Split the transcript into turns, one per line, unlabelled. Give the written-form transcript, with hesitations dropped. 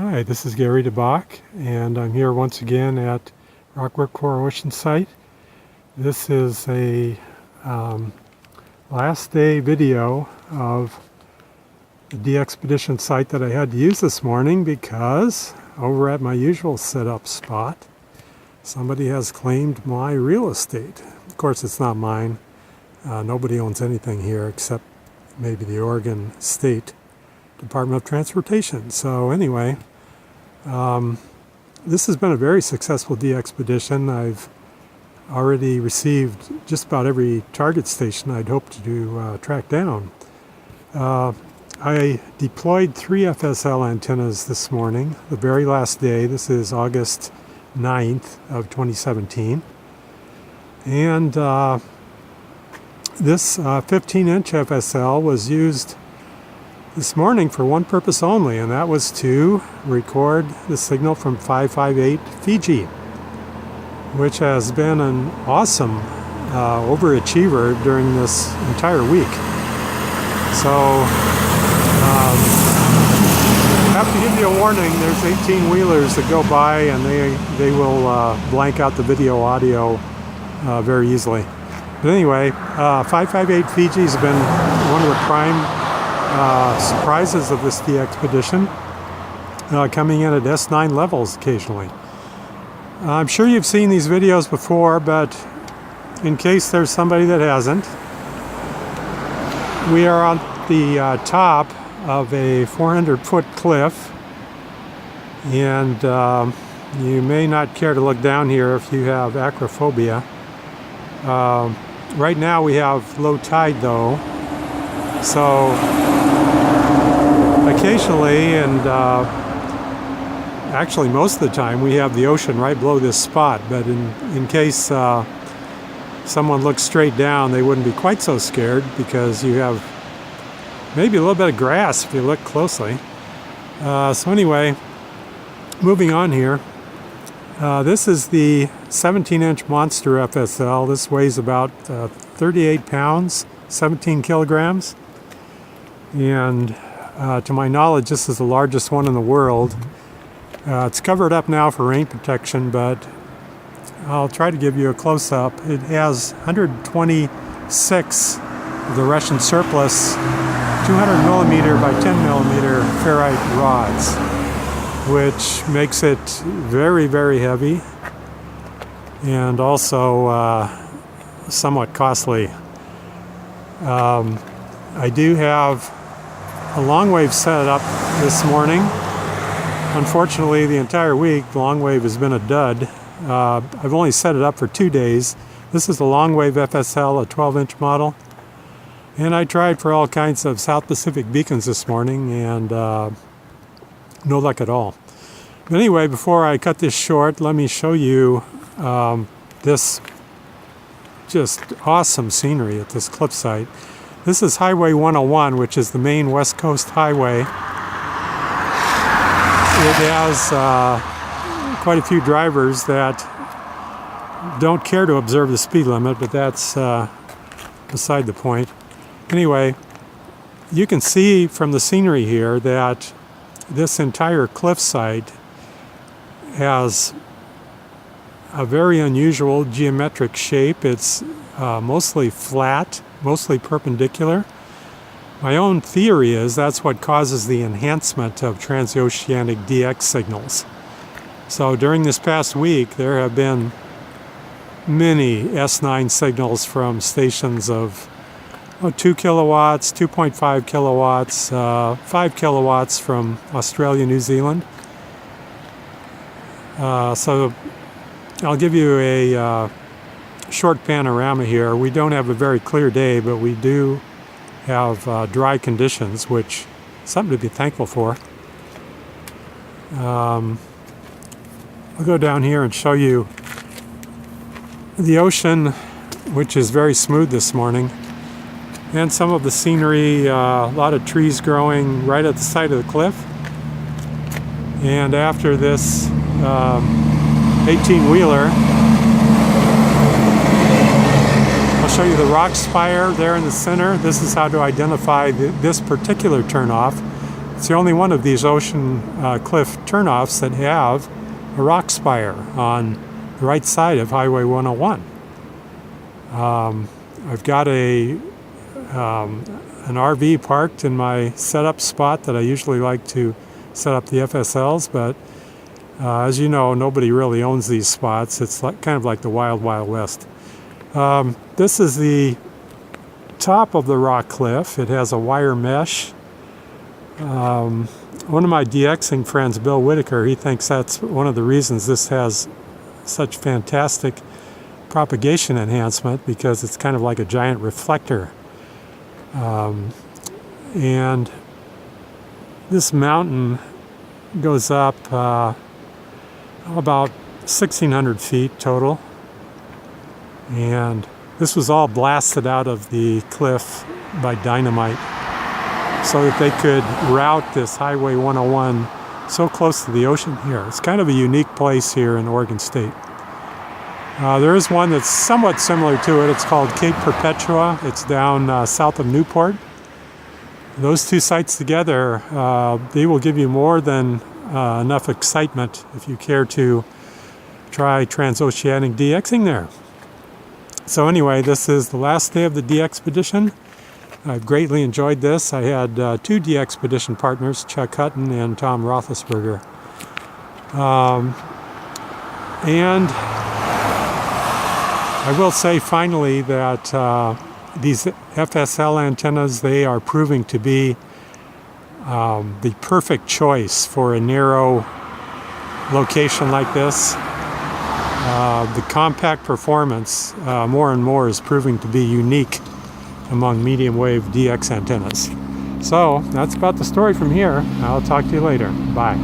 Hi, this is Gary DeBock, and I'm here once again at Rockwork Core Ocean site. This is a last day video of the DXpedition site that I had to use this morning because over at my usual setup spot, somebody has claimed my real estate. Of course, it's not mine. Nobody owns anything here except maybe the Oregon State Department of Transportation. So anyway, this has been a very successful DXpedition. I've already received just about every target station I'd hoped to track down. I deployed 3 FSL antennas this morning, the very last day. This is August 9th of 2017. And this 15-inch FSL was used this morning for one purpose only, and that was to record the signal from 558 Fiji, which has been an awesome overachiever during this entire week. So I have to give you a warning. There's 18-wheelers that go by, and they will blank out the video audio very easily. But anyway, 558 Fiji has been one of the prime surprises of this DXpedition, coming in at S9 levels occasionally. I'm sure you've seen these videos before, but in case there's somebody that hasn't, we are on the top of a 400-foot cliff, and you may not care to look down here if you have acrophobia. Right now we have low tide though, so occasionally, and actually most of the time, we have the ocean right below this spot. But in case someone looks straight down, they wouldn't be quite so scared because you have maybe a little bit of grass if you look closely. So anyway, moving on here. This is the 17-inch monster FSL. This weighs about 38 pounds, 17 kilograms. And to my knowledge, this is the largest one in the world. It's covered up now for rain protection, but I'll try to give you a close-up. It has 126 of the Russian surplus 200 millimeter by 10 millimeter ferrite rods, which makes it very, very heavy and also somewhat costly. I do have a long wave set up this morning. Unfortunately, the entire week, the long wave has been a dud. I've only set it up for 2 days. This is the long wave FSL, a 12-inch model. And I tried for all kinds of South Pacific beacons this morning, and no luck at all. But anyway, before I cut this short, let me show you this just awesome scenery at this cliff site. This is Highway 101, which is the main West Coast highway. It has quite a few drivers that don't care to observe the speed limit, but that's beside the point. Anyway, you can see from the scenery here that this entire cliff site has a very unusual geometric shape. It's mostly flat, mostly perpendicular. My own theory is that's what causes the enhancement of transoceanic DX signals. So during this past week, there have been many S9 signals from stations of 2 kilowatts, 2.5 kilowatts, 5 kilowatts from Australia, New Zealand. So I'll give you a short panorama here. We don't have a very clear day, but we do have dry conditions, which is something to be thankful for. I'll go down here and show you the ocean, which is very smooth this morning, and some of the scenery, a lot of trees growing right at the side of the cliff. And after this 18-wheeler, I'll show you the rock spire there in the center. This is how to identify this particular turnoff It's the only one of these ocean cliff turnoffs that have a rock spire on the right side of Highway 101. I've got an RV parked in my setup spot that I usually like to set up the FSLs, but as you know, nobody really owns these spots. It's kind of like the Wild Wild West. This is the top of the rock cliff. It has a wire mesh. One of my DXing friends, Bill Whitaker, he thinks that's one of the reasons this has such fantastic propagation enhancement, because it's kind of like a giant reflector. And this mountain goes up about 1,600 feet total. And this was all blasted out of the cliff by dynamite so that they could route this Highway 101 so close to the ocean here. It's kind of a unique place here in Oregon State. There is one that's somewhat similar to it. It's called Cape Perpetua. It's down south of Newport. Those two sites together, they will give you more than enough excitement if you care to try transoceanic DXing there. So anyway, this is the last day of the DXpedition. I've greatly enjoyed this. I had two DXpedition partners, Chuck Hutton and Tom Roethlisberger. And I will say finally that these FSL antennas, they are proving to be the perfect choice for a narrow location like this. The compact performance more and more is proving to be unique among medium wave DX antennas. So that's about the story from here. I'll talk to you later. Bye.